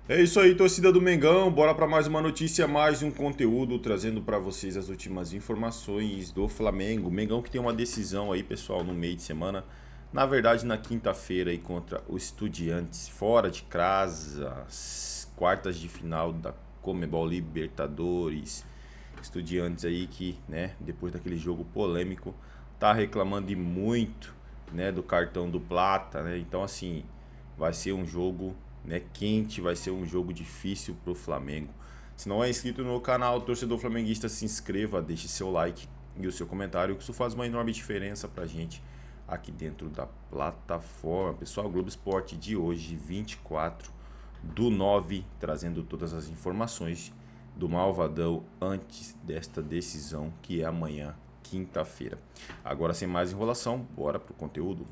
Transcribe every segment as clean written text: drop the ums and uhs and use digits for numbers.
É isso aí, torcida do Mengão. Bora para mais uma notícia, mais um conteúdo trazendo para vocês as últimas informações do Flamengo. Mengão que tem uma decisão aí, pessoal, no meio de semana. Na verdade, na quinta-feira aí contra o Estudiantes, fora de casa, as quartas de final da Conmebol Libertadores. Estudiantes aí que, né, depois daquele jogo polêmico, tá reclamando de muito, né, do cartão do Plata, né? Então assim, vai ser um jogo, né, quente, vai ser um jogo difícil pro Flamengo. Se não é inscrito no canal, torcedor flamenguista, se inscreva, deixe seu like e o seu comentário, que isso faz uma enorme diferença pra gente aqui dentro da plataforma. Pessoal, Globo Esporte de hoje, 24/9, trazendo todas as informações do Malvadão antes desta decisão, que é amanhã, quinta-feira. Agora, sem mais enrolação, bora pro conteúdo.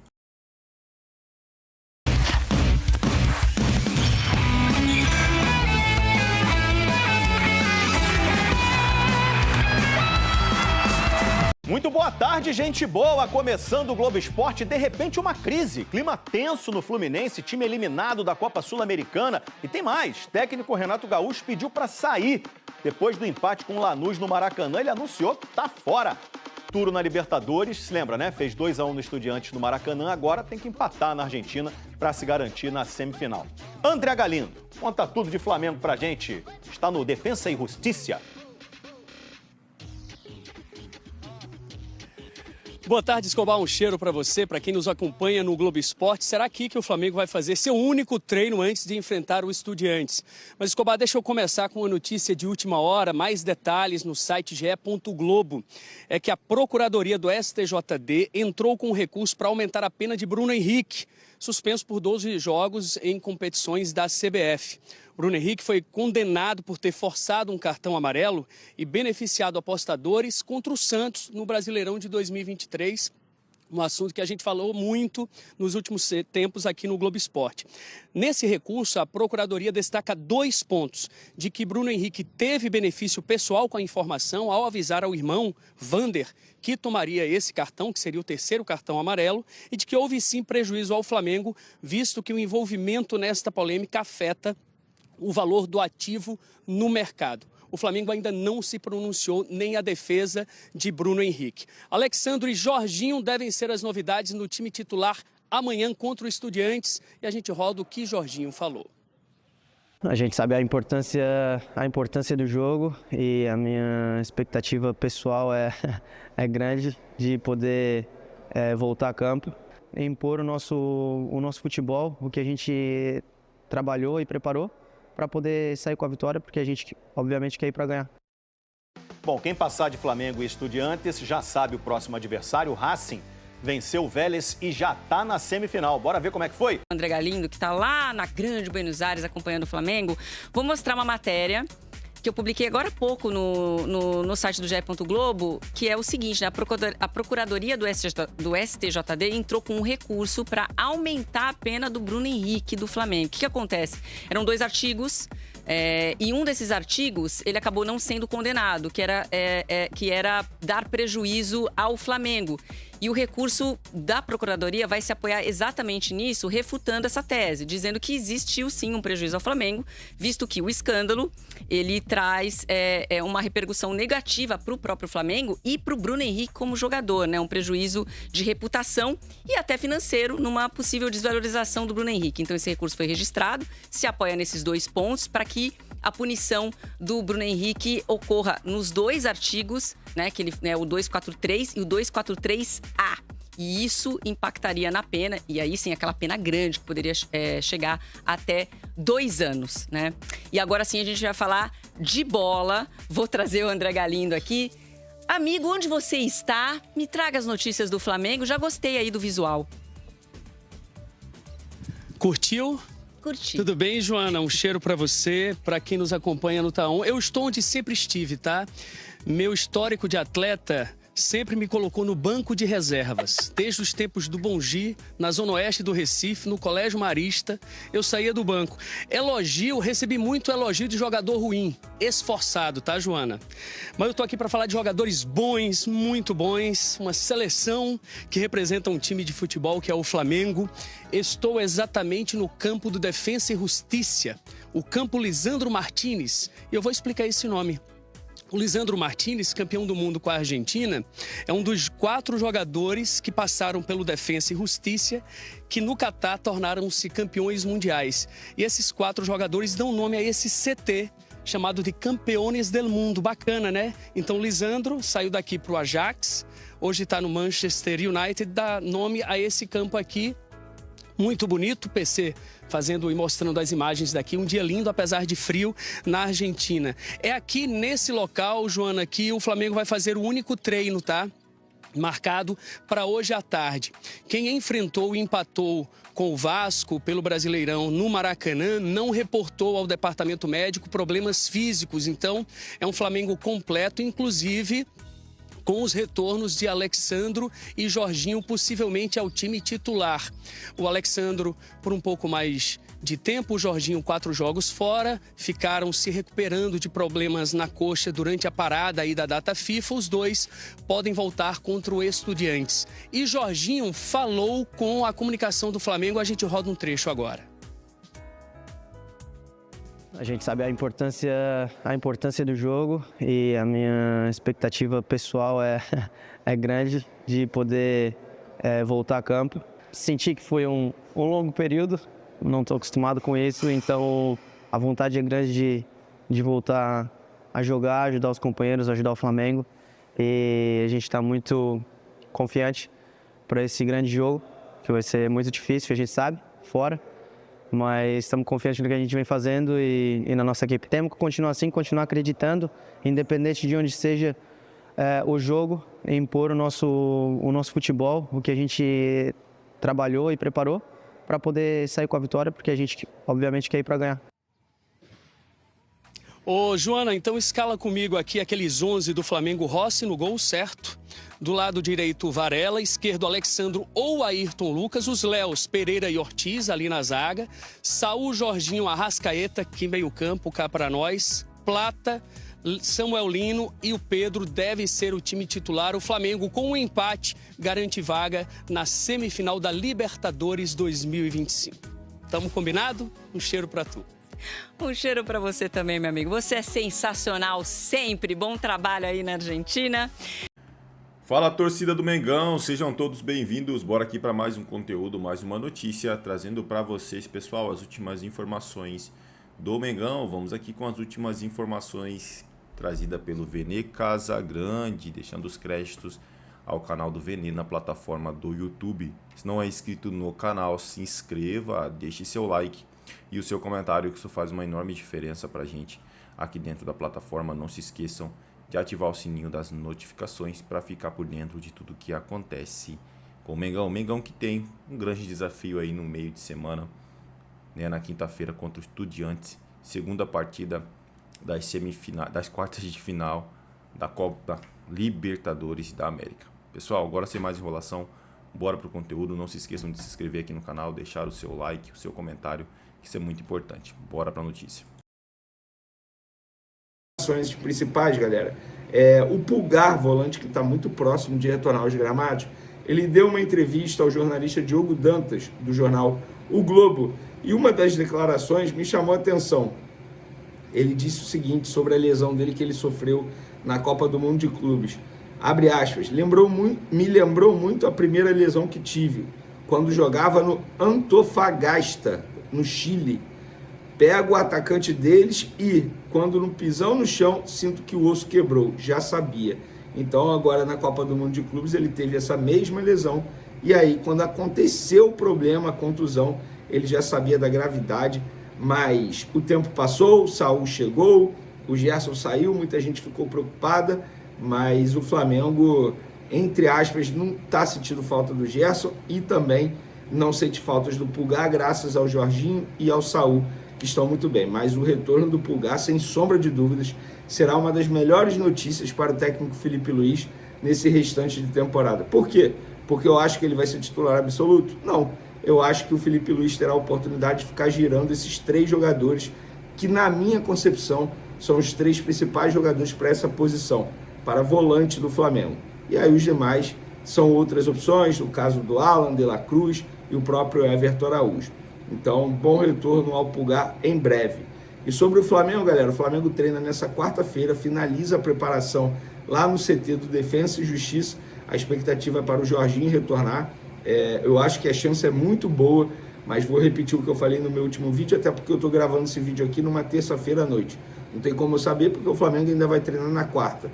Muito boa tarde, gente boa. Começando o Globo Esporte, de repente uma crise. Clima tenso no Fluminense, time eliminado da Copa Sul-Americana. E tem mais, técnico Renato Gaúcho pediu para sair. Depois do empate com o Lanús no Maracanã, ele anunciou que tá fora. Turno na Libertadores, se lembra, né? Fez 2-1 no Estudiantes no Maracanã, agora tem que empatar na Argentina para se garantir na semifinal. André Galindo, conta tudo de Flamengo pra gente. Está no Defensa e Justiça. Boa tarde, Escobar. Um cheiro para você, para quem nos acompanha no Globo Esporte. Será aqui que o Flamengo vai fazer seu único treino antes de enfrentar o Estudiantes? Mas, Escobar, deixa eu começar com uma notícia de última hora. Mais detalhes no site ge.globo. É que a Procuradoria do STJD entrou com um recurso para aumentar a pena de Bruno Henrique, suspenso por 12 jogos em competições da CBF. Bruno Henrique foi condenado por ter forçado um cartão amarelo e beneficiado apostadores contra o Santos no Brasileirão de 2023, um assunto que a gente falou muito nos últimos tempos aqui no Globo Esporte. Nesse recurso, a Procuradoria destaca 2 pontos: de que Bruno Henrique teve benefício pessoal com a informação ao avisar ao irmão, Vander, que tomaria esse cartão, que seria o terceiro cartão amarelo, e de que houve sim prejuízo ao Flamengo, visto que o envolvimento nesta polêmica afeta o valor do ativo no mercado. O Flamengo ainda não se pronunciou, nem a defesa de Bruno Henrique. Alexandre e Jorginho devem ser as novidades no time titular amanhã contra o Estudiantes. E a gente roda o que Jorginho falou. A gente sabe a importância do jogo e a minha expectativa pessoal é grande de poder voltar a campo e impor o nosso futebol, o que a gente trabalhou e preparou, para poder sair com a vitória, porque a gente, obviamente, quer ir para ganhar. Bom, quem passar de Flamengo e Estudiantes já sabe o próximo adversário. O Racing venceu o Vélez e já está na semifinal. Bora ver como é que foi? André Galindo, que está lá na Grande Buenos Aires acompanhando o Flamengo. Vou mostrar uma matéria que eu publiquei agora há pouco no site do ge.globo, que é o seguinte, né? A Procuradoria do STJD entrou com um recurso para aumentar a pena do Bruno Henrique do Flamengo. O que acontece? Eram 2 artigos, e um desses artigos, ele acabou não sendo condenado, que era dar prejuízo ao Flamengo. E o recurso da Procuradoria vai se apoiar exatamente nisso, refutando essa tese, dizendo que existiu sim um prejuízo ao Flamengo, visto que o escândalo, ele traz uma repercussão negativa para o próprio Flamengo e para o Bruno Henrique como jogador, né? Um prejuízo de reputação e até financeiro numa possível desvalorização do Bruno Henrique. Então esse recurso foi registrado, se apoia nesses 2 pontos para que a punição do Bruno Henrique ocorra nos 2 artigos, né, o 243 e o 243A. E isso impactaria na pena, e aí sim, aquela pena grande, que poderia chegar até 2 anos, né? E agora sim a gente vai falar de bola. Vou trazer o André Galindo aqui. Amigo, onde você está? Me traga as notícias do Flamengo. Já gostei aí do visual. Curtiu? Curti. Tudo bem, Joana? Um cheiro para você, para quem nos acompanha no Taon. Eu estou onde sempre estive, tá? Meu histórico de atleta sempre me colocou no banco de reservas. Desde os tempos do Bongi, na zona oeste do Recife, no Colégio Marista, eu saía do banco. Recebi muito elogio de jogador ruim, esforçado, tá, Joana? Mas eu tô aqui para falar de jogadores bons, muito bons, uma seleção que representa um time de futebol que é o Flamengo. Estou exatamente no campo do Defensa e Justiça, o Campo Lisandro Martínez, e eu vou explicar esse nome. O Lisandro Martínez, campeão do mundo com a Argentina, é um dos 4 jogadores que passaram pelo Defensa e Justiça, que no Catar tornaram-se campeões mundiais. E esses 4 jogadores dão nome a esse CT, chamado de Campeones del Mundo. Bacana, né? Então, Lisandro saiu daqui para o Ajax, hoje está no Manchester United, dá nome a esse campo aqui. Muito bonito, PC fazendo e mostrando as imagens daqui. Um dia lindo, apesar de frio, na Argentina. É aqui, nesse local, Joana, que o Flamengo vai fazer o único treino, tá? Marcado para hoje à tarde. Quem enfrentou e empatou com o Vasco pelo Brasileirão no Maracanã não reportou ao departamento médico problemas físicos. Então, é um Flamengo completo, inclusive com os retornos de Alexandro e Jorginho, possivelmente ao time titular. O Alexandro por um pouco mais de tempo, o Jorginho 4 jogos fora, ficaram se recuperando de problemas na coxa durante a parada aí da data FIFA. Os dois podem voltar contra o Estudiantes. E Jorginho falou com a comunicação do Flamengo, a gente roda um trecho agora. A gente sabe a importância do jogo e a minha expectativa pessoal é grande de poder voltar a campo. Senti que foi um longo período, não estou acostumado com isso, então a vontade é grande de voltar a jogar, ajudar os companheiros, ajudar o Flamengo. E a gente está muito confiante para esse grande jogo, que vai ser muito difícil, a gente sabe, fora. Mas estamos confiantes no que a gente vem fazendo e na nossa equipe. Temos que continuar assim, continuar acreditando, independente de onde seja o jogo, e impor o nosso futebol, o que a gente trabalhou e preparou para poder sair com a vitória, porque a gente, obviamente, quer ir para ganhar. Ô, Joana, então escala comigo aqui aqueles 11 do Flamengo. Rossi no gol, certo? Do lado direito, Varela, esquerdo, Alexandro ou Ayrton Lucas, os Léos, Pereira e Ortiz ali na zaga, Saul, Jorginho, Arrascaeta, que meio campo cá para nós, Plata, Samuel Lino e o Pedro deve ser o time titular. O Flamengo, com um empate, garante vaga na semifinal da Libertadores 2025. Tamo combinado? Um cheiro para tu. Um cheiro para você também, meu amigo. Você é sensacional sempre. Bom trabalho aí na Argentina. Fala, torcida do Mengão, sejam todos bem-vindos. Bora aqui para mais um conteúdo, mais uma notícia, trazendo para vocês, pessoal, as últimas informações do Mengão. Vamos aqui com as últimas informações trazidas pelo Vene Casagrande, deixando os créditos ao canal do Vene na plataforma do YouTube. Se não é inscrito no canal, se inscreva, deixe seu like e o seu comentário, que isso faz uma enorme diferença para a gente aqui dentro da plataforma. Não se esqueçam de ativar o sininho das notificações para ficar por dentro de tudo que acontece com o Mengão. O Mengão que tem um grande desafio aí no meio de semana, né, na quinta-feira contra o Estudiantes, segunda partida das semifinais, das quartas de final da Copa Libertadores da América. Pessoal, agora sem mais enrolação, bora pro conteúdo. Não se esqueçam de se inscrever aqui no canal, deixar o seu like, o seu comentário, que isso é muito importante. Bora pra notícia. As principais, galera, o Pulgar, volante que está muito próximo de retornar aos gramados, ele deu uma entrevista ao jornalista Diogo Dantas, do jornal O Globo, e uma das declarações me chamou a atenção. Ele disse o seguinte sobre a lesão dele que ele sofreu na Copa do Mundo de Clubes. Abre aspas, me lembrou muito a primeira lesão que tive, quando jogava no Antofagasta, no Chile. Pego o atacante deles e, quando no pisão no chão, sinto que o osso quebrou. Já sabia. Então, agora na Copa do Mundo de Clubes, ele teve essa mesma lesão. E aí, quando aconteceu o problema, a contusão, ele já sabia da gravidade. Mas o tempo passou, o Saul chegou, o Gerson saiu, muita gente ficou preocupada. Mas o Flamengo, entre aspas, não está sentindo falta do Gerson e também não sente faltas do Pulgar, graças ao Jorginho e ao Saul, que estão muito bem. Mas o retorno do Pulgar, sem sombra de dúvidas, será uma das melhores notícias para o técnico Felipe Luiz nesse restante de temporada. Por quê? Porque eu acho que ele vai ser titular absoluto? Não. Eu acho que o Felipe Luiz terá a oportunidade de ficar girando esses 3 jogadores que, na minha concepção, são os 3 principais jogadores para essa posição, para volante do Flamengo. E aí os demais são outras opções, o caso do Alan, De La Cruz e o próprio Everton Araújo. Então, bom retorno ao Pulgar em breve. E sobre o Flamengo, galera, o Flamengo treina nessa quarta-feira, finaliza a preparação lá no CT do Defensa e Justiça. A expectativa é para o Jorginho retornar. Eu acho que a chance é muito boa, mas vou repetir o que eu falei no meu último vídeo, até porque eu estou gravando esse vídeo aqui numa terça-feira à noite. Não tem como eu saber, porque o Flamengo ainda vai treinar na quarta.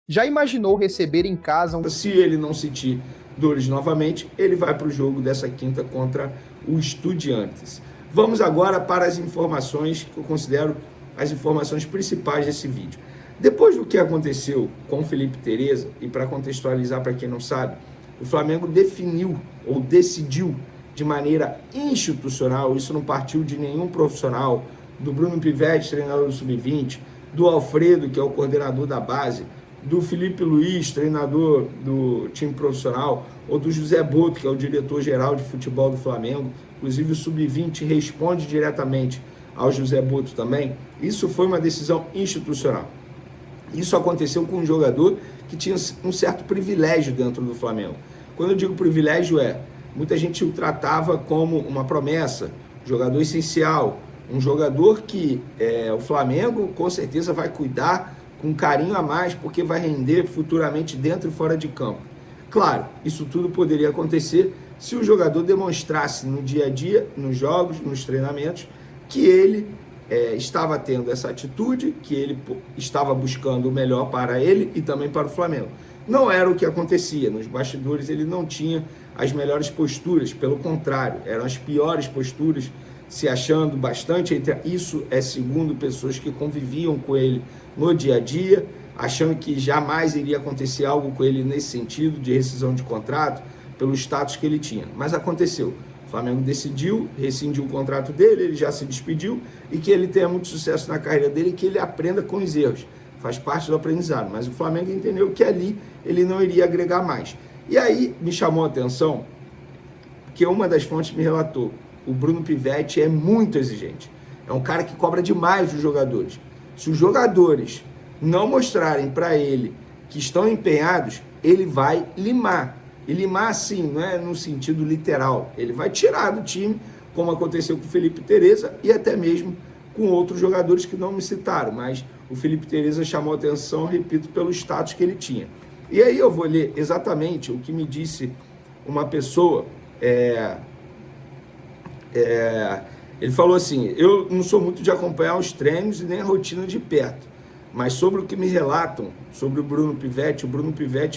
Já imaginou receber em casa Se ele não sentir dores novamente, ele vai para o jogo dessa quinta contra o Estudiantes. Vamos agora para as informações que eu considero as informações principais desse vídeo. Depois do que aconteceu com o Felipe Tereza, e para contextualizar para quem não sabe, o Flamengo definiu ou decidiu de maneira institucional, isso não partiu de nenhum profissional, do Bruno Pivetti, treinador do Sub-20, do Alfredo, que é o coordenador da base, do Felipe Luiz, treinador do time profissional, ou do José Boto, que é o diretor-geral de futebol do Flamengo. Inclusive o Sub-20 responde diretamente ao José Boto também. Isso foi uma decisão institucional. Isso aconteceu com um jogador que tinha um certo privilégio dentro do Flamengo. Quando eu digo privilégio muita gente o tratava como uma promessa, jogador essencial, um jogador que o Flamengo com certeza vai cuidar com carinho a mais, porque vai render futuramente dentro e fora de campo. Claro, isso tudo poderia acontecer se o jogador demonstrasse no dia a dia, nos jogos, nos treinamentos, que ele estava tendo essa atitude, que ele estava buscando o melhor para ele e também para o Flamengo. Não era o que acontecia. Nos bastidores ele não tinha as melhores posturas, pelo contrário, eram as piores posturas, se achando bastante. Isso é segundo pessoas que conviviam com ele no dia a dia, achando que jamais iria acontecer algo com ele nesse sentido, de rescisão de contrato, pelo status que ele tinha. Mas aconteceu. O Flamengo decidiu, rescindiu o contrato dele, ele já se despediu, e que ele tenha muito sucesso na carreira dele e que ele aprenda com os erros. Faz parte do aprendizado. Mas o Flamengo entendeu que ali ele não iria agregar mais. E aí me chamou a atenção que uma das fontes me relatou: o Bruno Pivetti é muito exigente. É um cara que cobra demais dos jogadores. Se os jogadores não mostrarem para ele que estão empenhados, ele vai limar. E limar, assim, não é no sentido literal. Ele vai tirar do time, como aconteceu com o Felipe Tereza e até mesmo com outros jogadores que não me citaram. Mas o Felipe Tereza chamou a atenção, repito, pelo status que ele tinha. E aí eu vou ler exatamente o que me disse uma pessoa. Ele falou assim: eu não sou muito de acompanhar os treinos e nem a rotina de perto, mas sobre o que me relatam sobre o Bruno Pivetti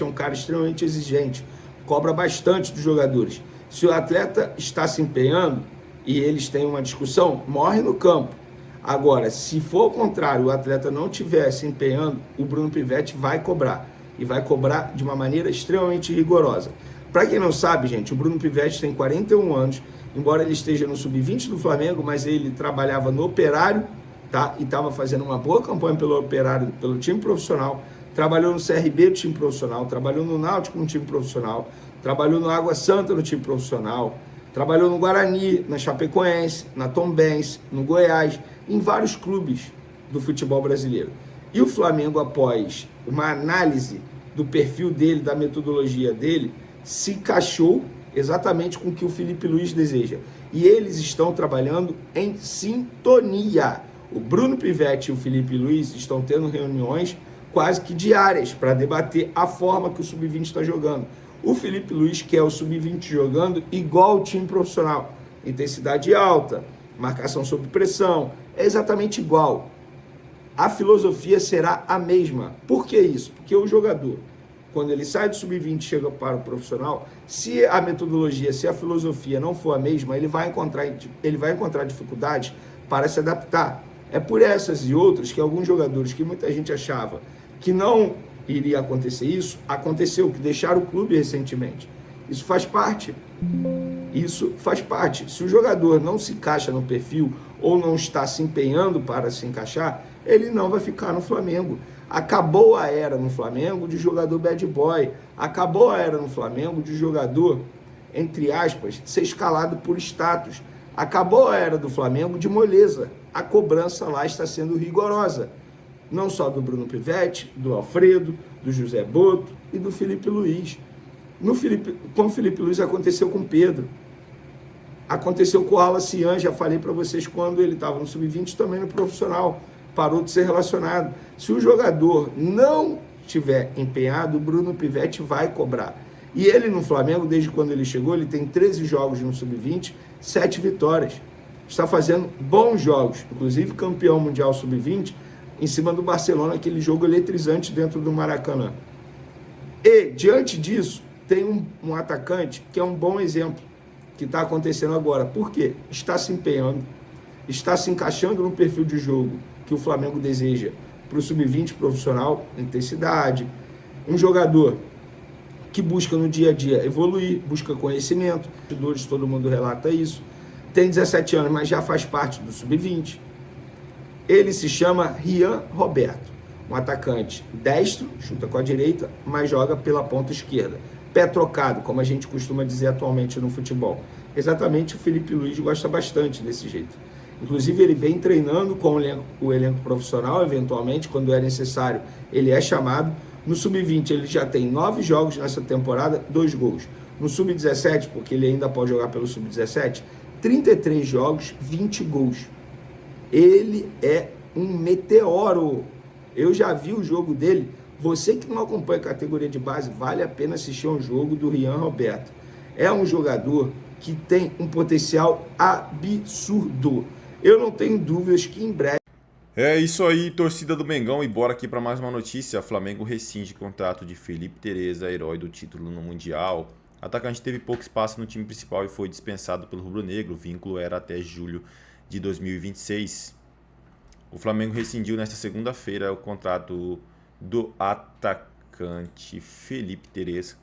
é um cara extremamente exigente, cobra bastante dos jogadores. Se o atleta está se empenhando e eles têm uma discussão, morre no campo. Agora, se for ao contrário, o atleta não estiver se empenhando, o Bruno Pivetti vai cobrar, e vai cobrar de uma maneira extremamente rigorosa. Para quem não sabe, gente, o Bruno Pivetti tem 41 anos, embora ele esteja no Sub-20 do Flamengo, mas ele trabalhava no Operário, tá? E estava fazendo uma boa campanha pelo Operário, pelo time profissional, trabalhou no CRB do time profissional, trabalhou no Náutico no time profissional, trabalhou no Água Santa no time profissional, trabalhou no Guarani, na Chapecoense, na Tombense, no Goiás, em vários clubes do futebol brasileiro. E o Flamengo, após uma análise do perfil dele, da metodologia dele, se encaixou exatamente com o que o Felipe Luiz deseja. E eles estão trabalhando em sintonia. O Bruno Pivetti e o Felipe Luiz estão tendo reuniões quase que diárias para debater a forma que o Sub-20 está jogando. O Felipe Luiz quer o Sub-20 jogando igual o time profissional. Intensidade alta, marcação sob pressão, é exatamente igual. A filosofia será a mesma. Por que isso? Porque o jogador, quando ele sai do Sub-20 e chega para o profissional, se a metodologia, se a filosofia não for a mesma, ele vai encontrar dificuldades para se adaptar. É por essas e outras que alguns jogadores, que muita gente achava que não iria acontecer isso, aconteceu, que deixaram o clube recentemente. Isso faz parte. Isso faz parte. Se o jogador não se encaixa no perfil ou não está se empenhando para se encaixar, ele não vai ficar no Flamengo. Acabou a era no Flamengo de jogador bad boy. Acabou a era no Flamengo de jogador, entre aspas, ser escalado por status. Acabou a era do Flamengo de moleza. A cobrança lá está sendo rigorosa. Não só do Bruno Pivetti, do Alfredo, do José Boto e do Felipe Luiz. Com o Felipe Luiz aconteceu com o Pedro. Aconteceu com o Wallace Ian, já falei para vocês, quando ele estava no sub-20, também no profissional, parou de ser relacionado. Se o jogador não estiver empenhado, o Bruno Pivetti vai cobrar. E ele no Flamengo, desde quando ele chegou, ele tem 13 jogos no sub-20, 7 vitórias. Está fazendo bons jogos, inclusive campeão mundial sub-20, em cima do Barcelona, aquele jogo eletrizante dentro do Maracanã. E, diante disso, tem um atacante que é um bom exemplo, que está acontecendo agora. Por quê? Está se empenhando, está se encaixando no perfil de jogo que o Flamengo deseja para o sub-20 profissional, intensidade. Um jogador que busca no dia a dia evoluir, busca conhecimento, todo mundo relata isso. Tem 17 anos, mas já faz parte do sub-20. Ele se chama Rian Roberto, um atacante destro, chuta com a direita, mas joga pela ponta esquerda. Pé trocado, como a gente costuma dizer atualmente no futebol. Exatamente, o Felipe Luiz gosta bastante desse jeito. Inclusive, ele vem treinando com o elenco profissional, eventualmente, quando é necessário, ele é chamado. No sub-20, ele já tem 9 jogos nessa temporada, 2 gols. No sub-17, porque ele ainda pode jogar pelo sub-17, 33 jogos, 20 gols. Ele é um meteoro. Eu já vi o jogo dele. Você que não acompanha a categoria de base, vale a pena assistir um jogo do Rian Roberto. É um jogador que tem um potencial absurdo. Eu não tenho dúvidas que em breve... É isso aí, torcida do Mengão, e bora aqui para mais uma notícia. Flamengo rescinde contrato de Felipe Tereza, herói do título no Mundial. O atacante teve pouco espaço no time principal e foi dispensado pelo rubro-negro. O vínculo era até julho de 2026. O Flamengo rescindiu nesta segunda-feira o contrato do atacante Felipe Tereza,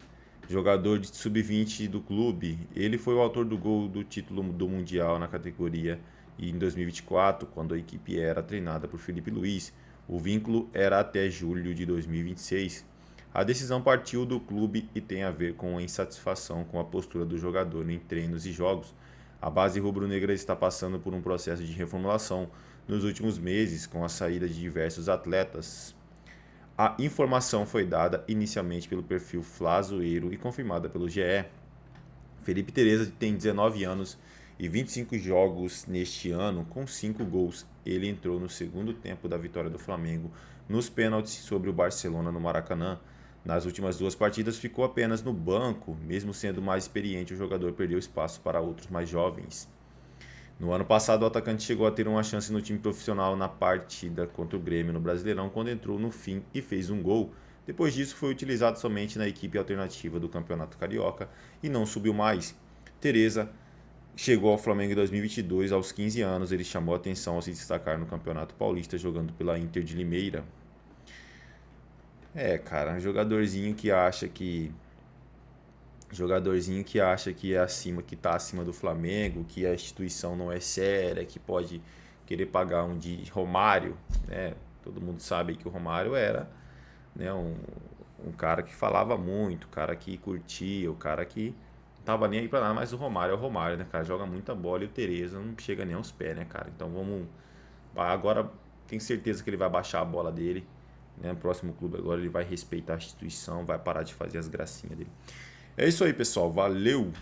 jogador de sub-20 do clube. Ele foi o autor do gol do título do Mundial na categoria em 2024, quando a equipe era treinada por Felipe Luiz. O vínculo era até julho de 2026. A decisão partiu do clube e tem a ver com a insatisfação com a postura do jogador em treinos e jogos. A base rubro-negra está passando por um processo de reformulação nos últimos meses, com a saída de diversos atletas. A informação foi dada inicialmente pelo perfil Flazoeiro e confirmada pelo GE. Felipe Tereza tem 19 anos e 25 jogos neste ano, com 5 gols. Ele entrou no segundo tempo da vitória do Flamengo nos pênaltis sobre o Barcelona no Maracanã. Nas últimas 2 partidas ficou apenas no banco. Mesmo sendo mais experiente, o jogador perdeu espaço para outros mais jovens. No ano passado, o atacante chegou a ter uma chance no time profissional na partida contra o Grêmio no Brasileirão, quando entrou no fim e fez um gol. Depois disso, foi utilizado somente na equipe alternativa do Campeonato Carioca e não subiu mais. Tereza chegou ao Flamengo em 2022, aos 15 anos. Ele chamou a atenção ao se destacar no Campeonato Paulista, jogando pela Inter de Limeira. Cara, um jogadorzinho que acha que é acima, que tá acima do Flamengo, que a instituição não é séria, que pode querer pagar um de Romário, né? Todo mundo sabe que o Romário era, né, um cara que falava muito, o cara que curtia, o cara que não tava nem aí pra nada, mas o Romário é o Romário, né, cara? Joga muita bola e o Tereza não chega nem aos pés, né, cara? Então agora tenho certeza que ele vai baixar a bola dele, né? No próximo clube agora ele vai respeitar a instituição, vai parar de fazer as gracinhas dele. É isso aí, pessoal. Valeu!